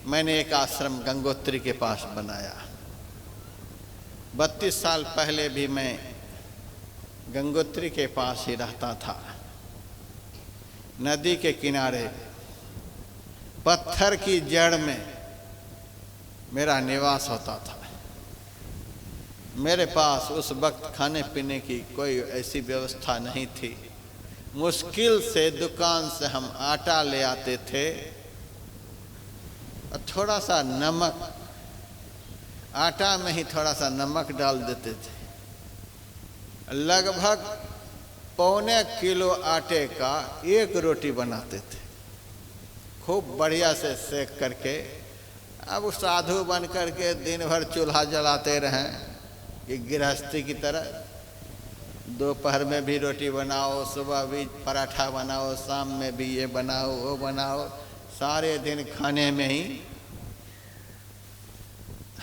मैंने एक आश्रम गंगोत्री के पास बनाया। 32 साल पहले भी मैं गंगोत्री के पास ही रहता था। नदी के किनारे पत्थर की जड़ में मेरा निवास होता था। मेरे पास उस वक्त खाने पीने की कोई ऐसी व्यवस्था नहीं थी। मुश्किल से दुकान से हम आटा ले आते थे और थोड़ा सा नमक, आटा में ही थोड़ा सा नमक डाल देते थे। लगभग 1.25 किलो आटे का 1 रोटी बनाते थे, खूब बढ़िया से सेक करके। अब साधु बन करके दिन भर चूल्हा जलाते रहें कि गृहस्थी की तरह। दोपहर में भी रोटी बनाओ, सुबह भी पराठा बनाओ, शाम में भी ये बनाओ वो बनाओ, सारे दिन खाने में ही।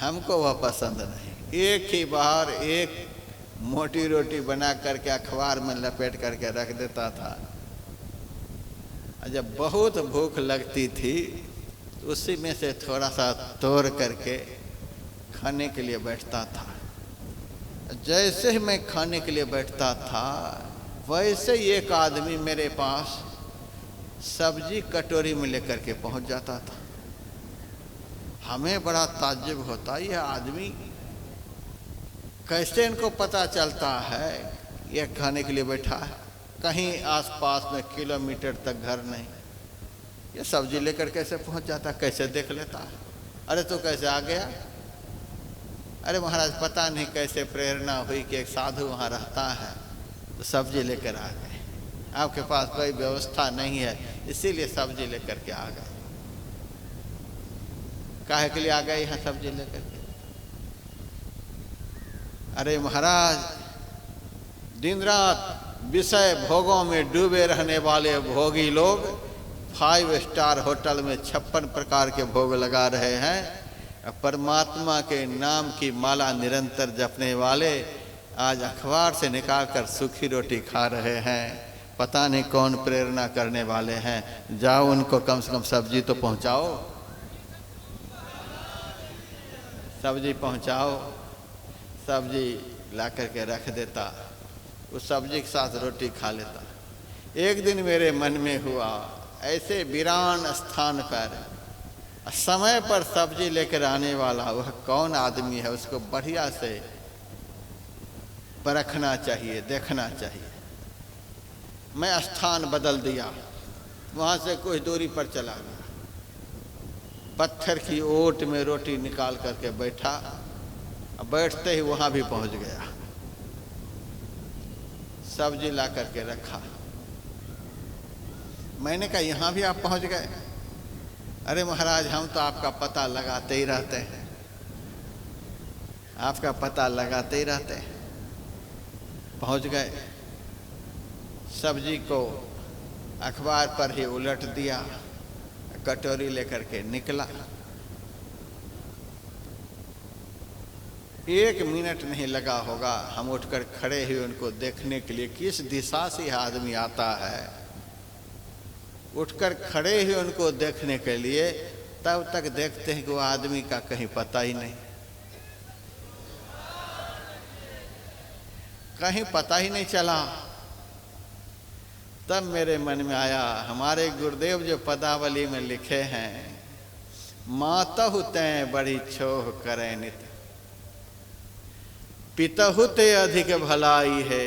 हमको वह पसंद नहीं। एक ही बार एक मोटी रोटी बना करके अखबार में लपेट करके रख देता था। जब बहुत भूख लगती थी तो उसी में से थोड़ा सा तोड़ करके खाने के लिए बैठता था। जैसे ही मैं खाने के लिए बैठता था वैसे ही एक आदमी मेरे पास सब्जी कटोरी में लेकर के पहुंच जाता था। हमें बड़ा ताज्जुब होता, यह आदमी कैसे इनको पता चलता है यह खाने के लिए बैठा है। कहीं आसपास में किलोमीटर तक घर नहीं, ये सब्जी लेकर कैसे पहुंच जाता, कैसे देख लेता है। अरे तो कैसे आ गया? अरे महाराज पता नहीं कैसे प्रेरणा हुई कि एक साधु वहाँ रहता है तो सब्जी लेकर आ गए। आपके पास कोई व्यवस्था नहीं है इसीलिए सब्जी लेकर के आ गए। काहे के लिए आ गए यहाँ सब्जी लेकर के? अरे महाराज दिन रात विषय भोगों में डूबे रहने वाले भोगी लोग 5 स्टार होटल में 56 प्रकार के भोग लगा रहे हैं। परमात्मा के नाम की माला निरंतर जपने वाले आज अखबार से निकाल कर सूखी रोटी खा रहे हैं। पता नहीं कौन प्रेरणा करने वाले हैं। जाओ उनको कम से कम सब्जी तो पहुंचाओ, सब्जी पहुंचाओ। सब्जी ला करके रख देता, उस सब्जी के साथ रोटी खा लेता। एक दिन मेरे मन में हुआ ऐसे वीरान स्थान पर समय पर सब्जी लेकर आने वाला वह कौन आदमी है, उसको बढ़िया से परखना चाहिए, देखना चाहिए। मैं स्थान बदल दिया, वहाँ से कुछ दूरी पर चला गया। पत्थर की ओट में रोटी निकाल करके बैठा, बैठते ही वहाँ भी पहुँच गया। सब्जी ला करके रखा। मैंने कहा यहाँ भी आप पहुँच गए? अरे महाराज हम तो आपका पता लगाते ही रहते हैं, आपका पता लगाते ही रहते हैं। पहुँच गए। सब्जी को अखबार पर ही उलट दिया, कटोरी लेकर के निकला। 1 मिनट नहीं लगा होगा, हम उठकर खड़े हुए उनको देखने के लिए किस दिशा से यह आदमी आता है। उठकर खड़े हुए उनको देखने के लिए, तब तक देखते हैं कि वो आदमी का कहीं पता ही नहीं, कहीं पता ही नहीं चला। तब मेरे मन में आया, हमारे गुरुदेव जो पदावली में लिखे हैं, मातहु तैं बड़ी छोह करे नित, पितहु ते अधिक भलाई है,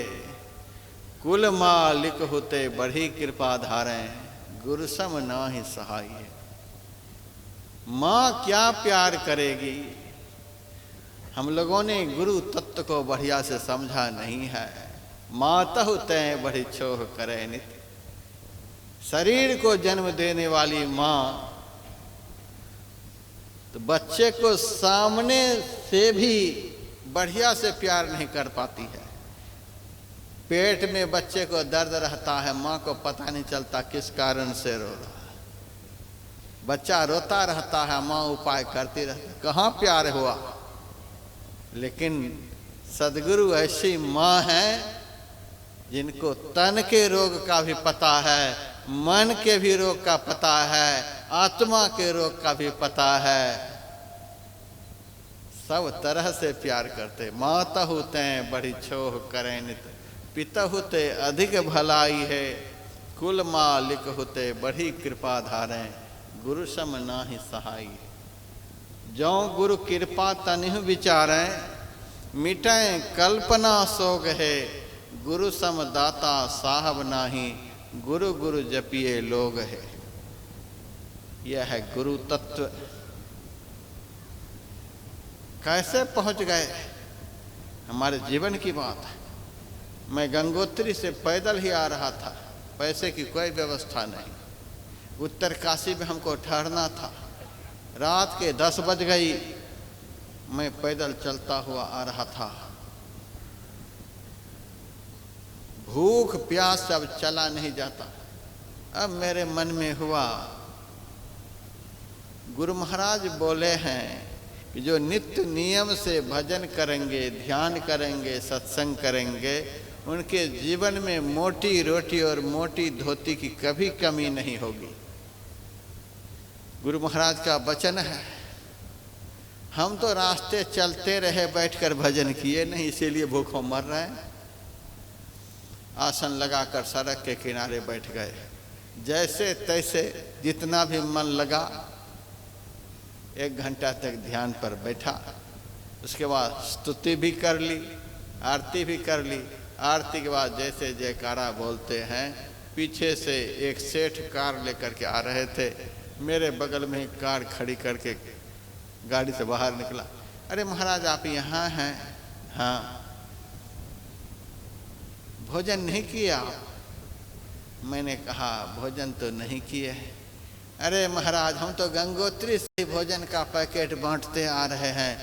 कुल मालिक होते बड़ी कृपा धारें, गुरु सम नाहि सहाय है। माँ क्या प्यार करेगी? हम लोगों ने गुरु तत्व को बढ़िया से समझा नहीं है। मातहु तैं बड़ी छोह करे नित, शरीर को जन्म देने वाली माँ तो बच्चे को सामने से भी बढ़िया से प्यार नहीं कर पाती है। पेट में बच्चे को दर्द रहता है, माँ को पता नहीं चलता किस कारण से रो रहा है। बच्चा रोता रहता है, माँ उपाय करती रहती, कहाँ प्यार हुआ। लेकिन सदगुरु ऐसी माँ है जिनको तन के रोग का भी पता है, मन के भी रोग का पता है, आत्मा के रोग का भी पता है। सब तरह से प्यार करते। मातहु तैं बड़ी छोह करें नित, पितहु ते अधिक भलाई है, कुल मालिक होते बड़ी कृपा धारें, गुरु सम नाहि सहाई। जो गुरु कृपा तनिह विचारें, मिटें कल्पना सोग है, गुरु सम दाता साहब नाही, गुरु गुरु जपिए लोग है। यह है गुरु तत्व। कैसे पहुंच गए, हमारे जीवन की बात है। मैं गंगोत्री से पैदल ही आ रहा था, पैसे की कोई व्यवस्था नहीं। उत्तर काशी में हमको ठहरना था। रात के 10 बज गई, मैं पैदल चलता हुआ आ रहा था। भूख प्यास अब चला नहीं जाता। अब मेरे मन में हुआ, गुरु महाराज बोले हैं कि जो नित्य नियम से भजन करेंगे, ध्यान करेंगे, सत्संग करेंगे, उनके जीवन में मोटी रोटी और मोटी धोती की कभी कमी नहीं होगी। गुरु महाराज का वचन है। हम तो रास्ते चलते रहे, बैठकर भजन किए नहीं, इसीलिए भूखों मर रहे हैं। आसन लगाकर सड़क के किनारे बैठ गए, जैसे तैसे जितना भी मन लगा 1 घंटा तक ध्यान पर बैठा। उसके बाद स्तुति भी कर ली, आरती भी कर ली। आरती के बाद जैसे जयकारा बोलते हैं, पीछे से एक सेठ कार लेकर के आ रहे थे। मेरे बगल में कार खड़ी करके गाड़ी से बाहर निकला। अरे महाराज आप यहाँ हैं? हाँ। भोजन नहीं किया? मैंने कहा भोजन तो नहीं किए। अरे महाराज हम तो गंगोत्री से भोजन का पैकेट बांटते आ रहे हैं,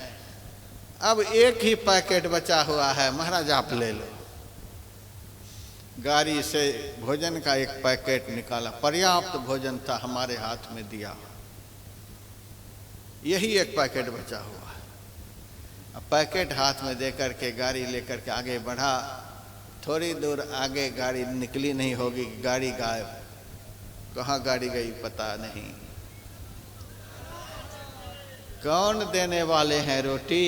अब एक ही पैकेट बचा हुआ है, महाराज आप ले लो। गाड़ी से भोजन का एक पैकेट निकाला, पर्याप्त भोजन था, हमारे हाथ में दिया। यही एक पैकेट बचा हुआ है। अब पैकेट हाथ में देकर के गाड़ी लेकर के आगे बढ़ा। थोड़ी दूर आगे गाड़ी निकली नहीं होगी, गाड़ी गायब। कहाँ गाड़ी गई पता नहीं। कौन देने वाले हैं रोटी?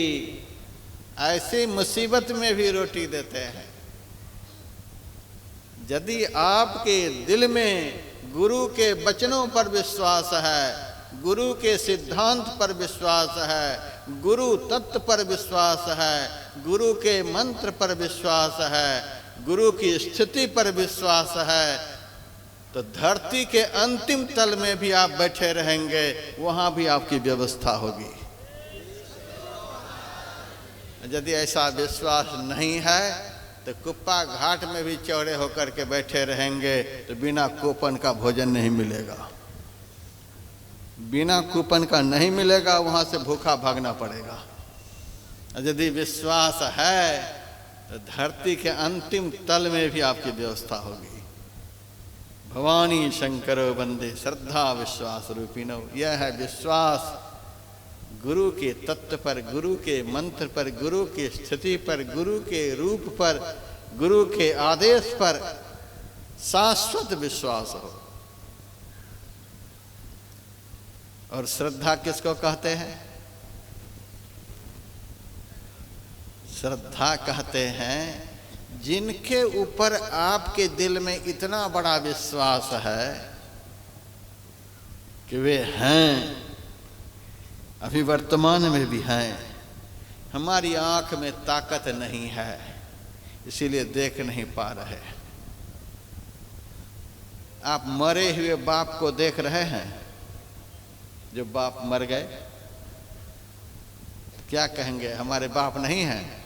ऐसी मुसीबत में भी रोटी देते हैं। यदि आपके दिल में गुरु के वचनों पर विश्वास है, गुरु के सिद्धांत पर विश्वास है, गुरु तत्व पर विश्वास है, गुरु के मंत्र पर विश्वास है, गुरु की स्थिति पर विश्वास है, तो धरती के अंतिम तल में भी आप बैठे रहेंगे, वहां भी आपकी व्यवस्था होगी। यदि ऐसा विश्वास नहीं है तो कुप्पा घाट में भी चौड़े होकर के बैठे रहेंगे, तो बिना कूपन का भोजन नहीं मिलेगा। बिना कूपन का नहीं मिलेगा, वहां से भूखा भागना पड़ेगा। यदि विश्वास है तो धरती के अंतिम तल में भी आपकी व्यवस्था होगी। भवानी शंकरो वंदे श्रद्धा विश्वास रूपिणो। यह है विश्वास गुरु के तत्व पर, गुरु के मंत्र पर, गुरु की स्थिति पर, गुरु के रूप पर, गुरु के आदेश पर शाश्वत विश्वास हो। और श्रद्धा किसको कहते हैं? श्रद्धा कहते हैं जिनके ऊपर आपके दिल में इतना बड़ा विश्वास है कि वे हैं, अभी वर्तमान में भी हैं। हमारी आंख में ताकत नहीं है, इसीलिए देख नहीं पा रहे। आप मरे हुए बाप को देख रहे हैं? जो बाप मर गए, क्या कहेंगे? हमारे बाप नहीं हैं।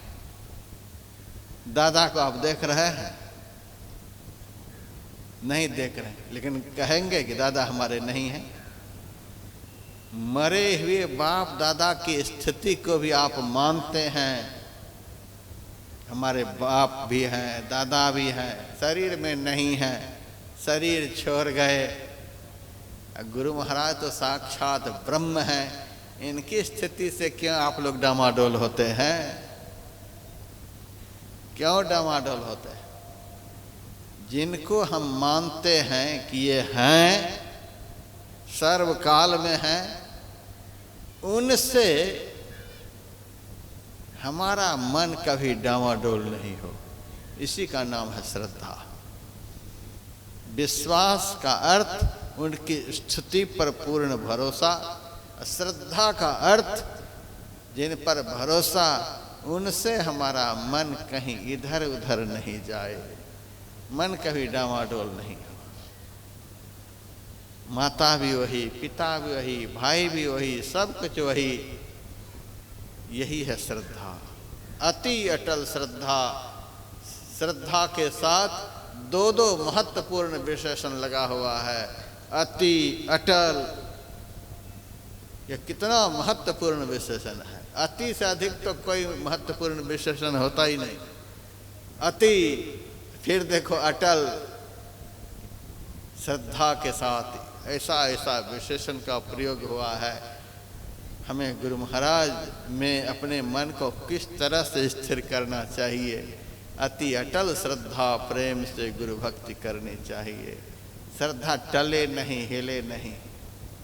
दादा को आप देख रहे हैं? नहीं देख रहे, लेकिन कहेंगे कि दादा हमारे नहीं हैं। मरे हुए बाप दादा की स्थिति को भी आप मानते हैं। हमारे बाप भी हैं, दादा भी हैं, शरीर में नहीं हैं, शरीर छोड़ गए। गुरु महाराज तो साक्षात ब्रह्म हैं, इनकी स्थिति से क्यों आप लोग डामाडोल होते हैं? क्यों डामाडोल होते हैं? जिनको हम मानते हैं कि ये हैं, सर्वकाल में हैं, उनसे हमारा मन कभी डामाडोल नहीं हो। इसी का नाम है श्रद्धा। विश्वास का अर्थ उनकी स्तुति पर पूर्ण भरोसा, श्रद्धा का अर्थ जिन पर भरोसा, उनसे हमारा मन कहीं इधर उधर नहीं जाए, मन कभी डामाडोल नहीं हो। माता भी वही, पिता भी वही, भाई भी वही, सब कुछ वही। यही है श्रद्धा, अति अटल श्रद्धा। श्रद्धा के साथ दो दो महत्वपूर्ण विशेषण लगा हुआ है, अति अटल। यह कितना महत्वपूर्ण विशेषण है। अति से अधिक तो कोई महत्वपूर्ण विशेषण होता ही नहीं। अति, फिर देखो अटल। श्रद्धा के साथ ऐसा ऐसा विशेषण का प्रयोग हुआ है। हमें गुरु महाराज में अपने मन को किस तरह से स्थिर करना चाहिए। अति अटल श्रद्धा प्रेम से गुरु भक्ति करनी चाहिए। श्रद्धा टले नहीं, हिले नहीं।